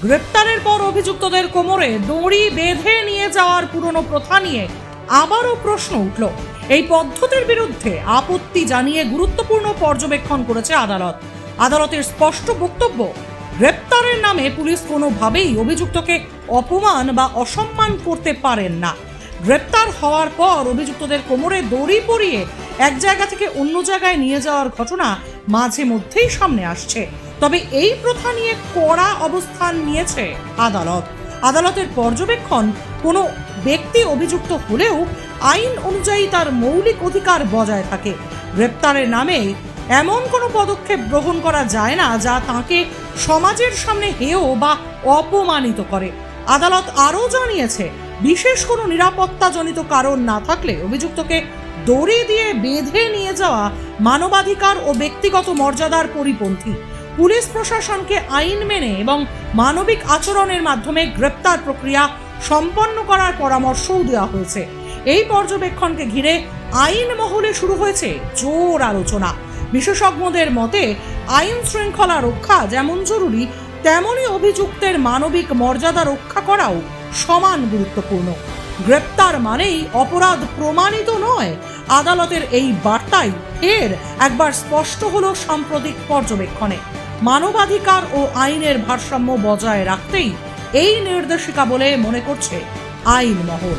গ্রেপ্তারের পর অভিযুক্তদের কোমরে দড়ি বেঁধে নিয়ে যাওয়ার পুরনো প্রথা নিয়ে আবারও প্রশ্ন উঠল। এই পদ্ধতির বিরুদ্ধে আপত্তি জানিয়ে গুরুত্বপূর্ণ পর্যবেক্ষণ করেছে আদালত। আদালতের স্পষ্ট বক্তব্য, গ্রেপ্তারের নামে পুলিশ কোনোভাবেই অভিযুক্তকে অপমান বা অসম্মান করতে পারেন না। গ্রেপ্তার হওয়ার পর অভিযুক্তদের কোমরে দড়ি পরিয়ে এক জায়গা থেকে অন্য জায়গায় নিয়ে যাওয়ার ঘটনা মাঝে মধ্যেই সামনে আসছে। তবে এই প্রথা নিয়ে কড়া অবস্থান নিয়েছে আদালত। আদালতের পর্যবেক্ষণ, কোনো ব্যক্তি অভিযুক্ত হলেও আইন অনুযায়ী তার মৌলিক অধিকার বজায় থাকে। গ্রেপ্তারের নামে এমন কোনো পদক্ষেপ গ্রহণ করা যায় না যা তাকে সমাজের সামনে হেয় বা অপমানিত করে। আদালত আরও জানিয়েছে, বিশেষ কোনো নিরাপত্তাজনিত কারণ না থাকলে অভিযুক্তকে দড়ি দিয়ে বেঁধে নিয়ে যাওয়া মানবাধিকার ও ব্যক্তিগত মর্যাদার পরিপন্থী। পুলিশ প্রশাসনকে আইন মেনে এবং মানবিক আচরণের মাধ্যমে গ্রেপ্তার প্রক্রিয়া সম্পন্ন করার পরামর্শও দেওয়া হয়েছে। এই পর্যবেক্ষণকে ঘিরে আইন মহলে শুরু হয়েছে জোর আলোচনা। বিশেষজ্ঞদের মতে, আইন শৃঙ্খলা রক্ষা যেমন জরুরি, তেমনি অভিযুক্তের মানবিক মর্যাদা রক্ষা করাও সমান গুরুত্বপূর্ণ। গ্রেপ্তার মানেই অপরাধ প্রমাণিত নয়। আদালতের এই বার্তাই ফের একবার স্পষ্ট হলো সাম্প্রতিক পর্যবেক্ষণে। মানবাধিকার ও আইনের ভারসাম্য বজায় রাখতেই এই নির্দেশিকা বলে মনে করছে আইন মহল।